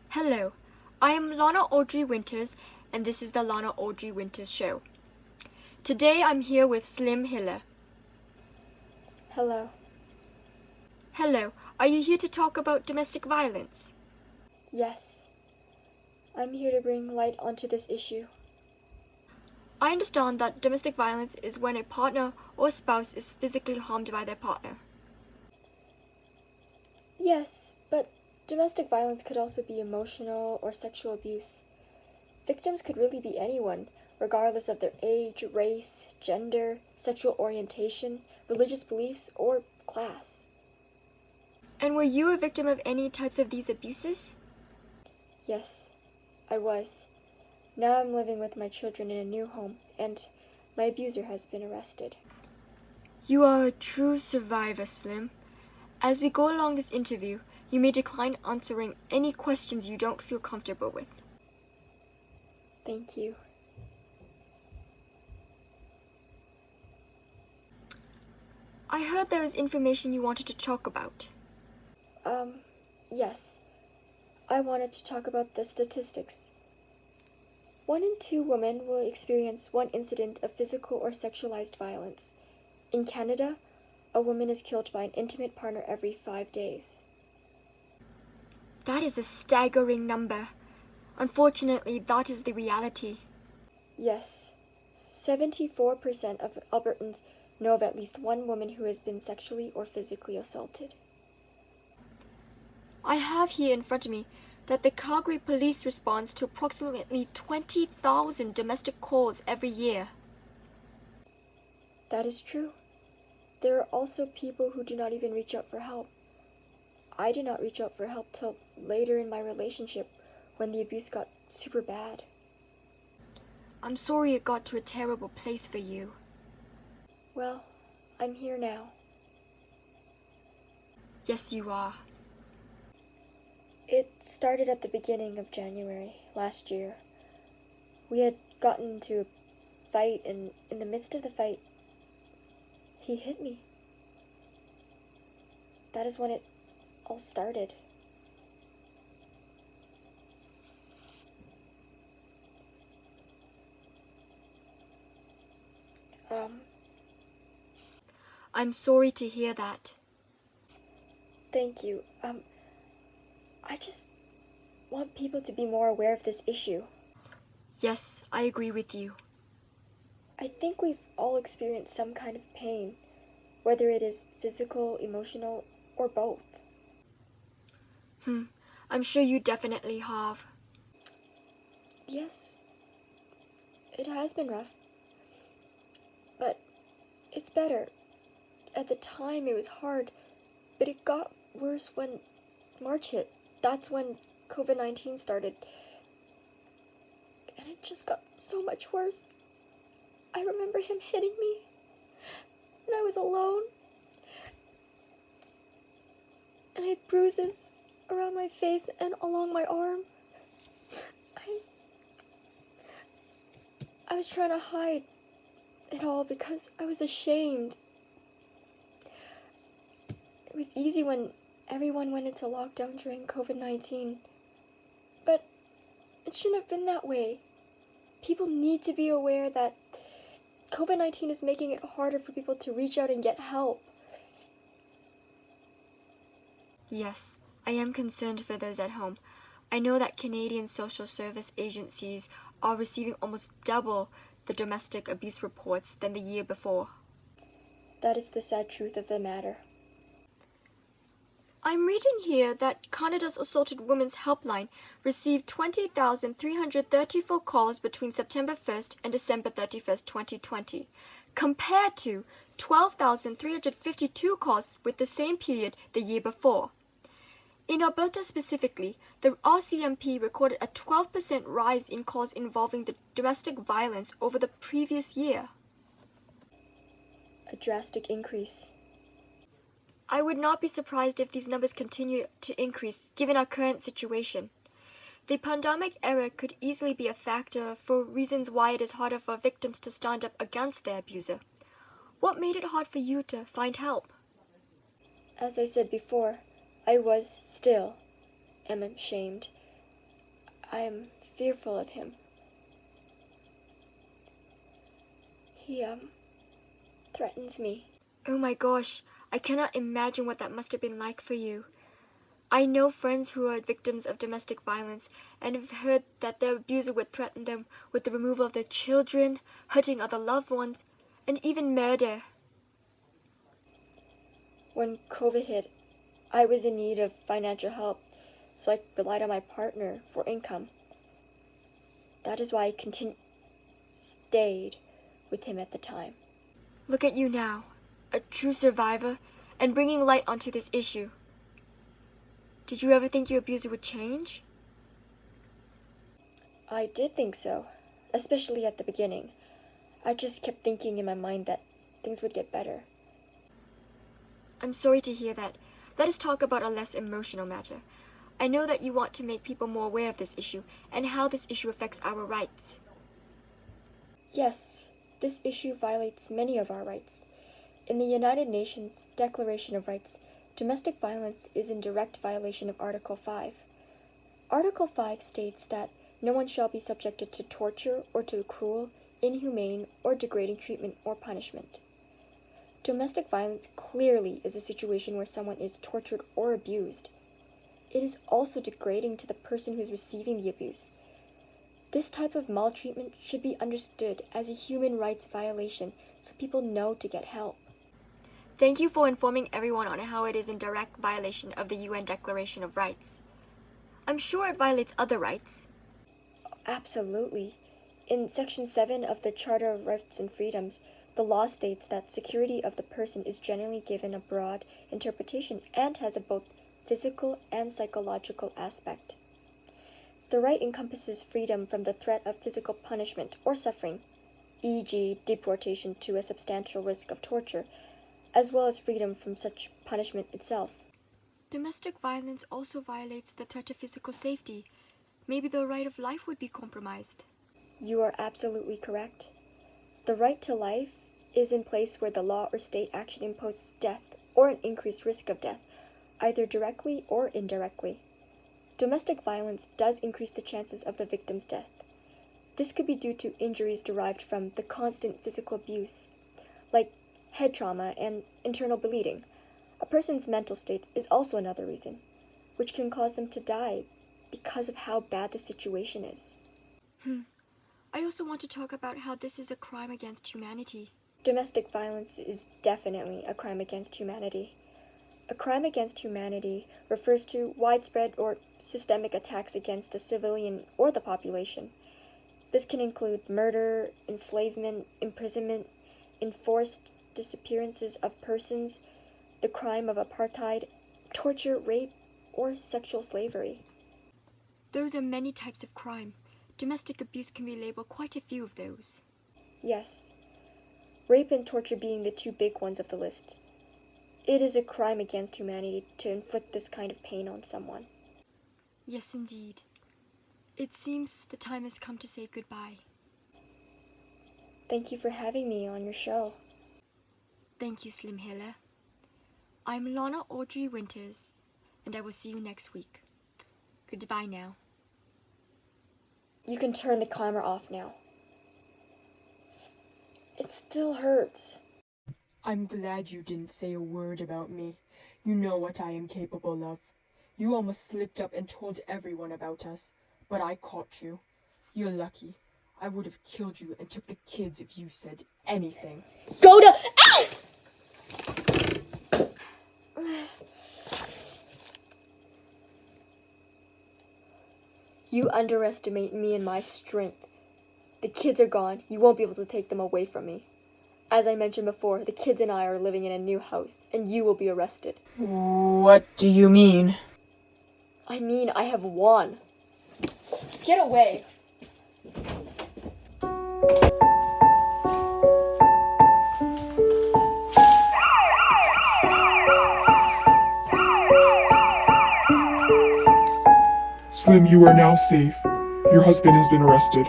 Hello, I am Lana Audrey Winters, and this is the Lana Audrey Winters Show. Today I'm here with Slim Hiller. Hello. Hello, are you here to talk about domestic violence? Yes. I'm here to bring light onto this issue. I understand that domestic violence is when a partner or spouse is physically harmed by their partner. Yes, but domestic violence could also be emotional or sexual abuse. Victims could really be anyone, regardless of their age, race, gender, sexual orientation, religious beliefs, or class. And were you a victim of any types of these abuses? Yes, I was. Now I'm living with my children in a new home, and my abuser has been arrested. You are a true survivor, Slim. As we go along this interview, you may decline answering any questions you don't feel comfortable with. Thank you. I heard there was information you wanted to talk about. Yes. I wanted to talk about the statistics. 1 in 2 women will experience one incident of physical or sexualized violence. In Canada, a woman is killed by an intimate partner every 5 days. That is a staggering number. Unfortunately, that is the reality. Yes, 74% of Albertans know of at least one woman who has been sexually or physically assaulted. I have here in front of me that the Calgary Police responds to approximately 20,000 domestic calls every year. That is true. There are also people who do not even reach out for help. I did not reach out for help till later in my relationship when the abuse got super bad. I'm sorry it got to a terrible place for you. Well, I'm here now. Yes, you are. It started at the beginning of January last year. We had gotten into a fight, and in the midst of the fight, he hit me. That is when it all started. I'm sorry to hear that. Thank you. I just want people to be more aware of this issue. Yes, I agree with you. I think we've all experienced some kind of pain, whether it is physical, emotional, or both. I'm sure you definitely have. Yes, it has been rough, but it's better. At the time, it was hard, but it got worse when March hit. That's when COVID-19 started. And it just got so much worse. I remember him hitting me, and I was alone. And I had bruises around my face and along my arm. I was trying to hide it all because I was ashamed. It was easy when everyone went into lockdown during COVID-19. But it shouldn't have been that way. People need to be aware that COVID-19 is making it harder for people to reach out and get help. Yes, I am concerned for those at home. I know that Canadian social service agencies are receiving almost double the domestic abuse reports than the year before. That is the sad truth of the matter. I'm reading here that Canada's Assaulted Women's Helpline received 20,334 calls between September 1st and December 31st, 2020, compared to 12,352 calls with the same period the year before. In Alberta specifically, the RCMP recorded a 12% rise in calls involving the domestic violence over the previous year. A drastic increase. I would not be surprised if these numbers continue to increase given our current situation. The pandemic era could easily be a factor for reasons why it is harder for victims to stand up against their abuser. What made it hard for you to find help? As I said before, I still am ashamed. I am fearful of him. He, threatens me. Oh my gosh, I cannot imagine what that must have been like for you. I know friends who are victims of domestic violence and have heard that their abuser would threaten them with the removal of their children, hurting other loved ones, and even murder. When COVID hit, I was in need of financial help, so I relied on my partner for income. That is why I stayed with him at the time. Look at you now, a true survivor, and bringing light onto this issue. Did you ever think your abuser would change? I did think so, especially at the beginning. I just kept thinking in my mind that things would get better. I'm sorry to hear that. Let us talk about a less emotional matter. I know that you want to make people more aware of this issue and how this issue affects our rights. Yes, this issue violates many of our rights. In the United Nations Declaration of Rights, domestic violence is in direct violation of Article 5. Article 5 states that no one shall be subjected to torture or to cruel, inhumane, or degrading treatment or punishment. Domestic violence clearly is a situation where someone is tortured or abused. It is also degrading to the person who is receiving the abuse. This type of maltreatment should be understood as a human rights violation so people know to get help. Thank you for informing everyone on how it is in direct violation of the UN Declaration of Rights. I'm sure it violates other rights. Absolutely. In Section 7 of the Charter of Rights and Freedoms, the law states that security of the person is generally given a broad interpretation and has a both physical and psychological aspect. The right encompasses freedom from the threat of physical punishment or suffering, e.g., deportation to a substantial risk of torture, as well as freedom from such punishment itself. Domestic violence also violates the threat to physical safety. Maybe the right of life would be compromised. You are absolutely correct. The right to life is in place where the law or state action imposes death or an increased risk of death, either directly or indirectly. Domestic violence does increase the chances of the victim's death. This could be due to injuries derived from the constant physical abuse, like head trauma and internal bleeding. A person's mental state is also another reason, which can cause them to die because of how bad the situation is. I also want to talk about how this is a crime against humanity. Domestic violence is definitely a crime against humanity. A crime against humanity refers to widespread or systemic attacks against a civilian or the population. This can include murder, enslavement, imprisonment, enforced disappearances of persons, the crime of apartheid, torture, rape, or sexual slavery. Those are many types of crime. Domestic abuse can be labeled quite a few of those. Yes. Rape and torture being the two big ones of the list. It is a crime against humanity to inflict this kind of pain on someone. Yes, indeed. It seems the time has come to say goodbye. Thank you for having me on your show. Thank you, Slim Hiller. I'm Lana Audrey Winters, and I will see you next week. Goodbye now. You can turn the camera off now. It still hurts. I'm glad you didn't say a word about me. You know what I am capable of. You almost slipped up and told everyone about us, but I caught you. You're lucky. I would have killed you and took the kids if you said anything. Go to... You underestimate me and my strength. The kids are gone. You won't be able to take them away from me. As I mentioned before, the kids and I are living in a new house, and you will be arrested. What do you mean? I mean, I have won. Get away. Slim, you are now safe. Your husband has been arrested.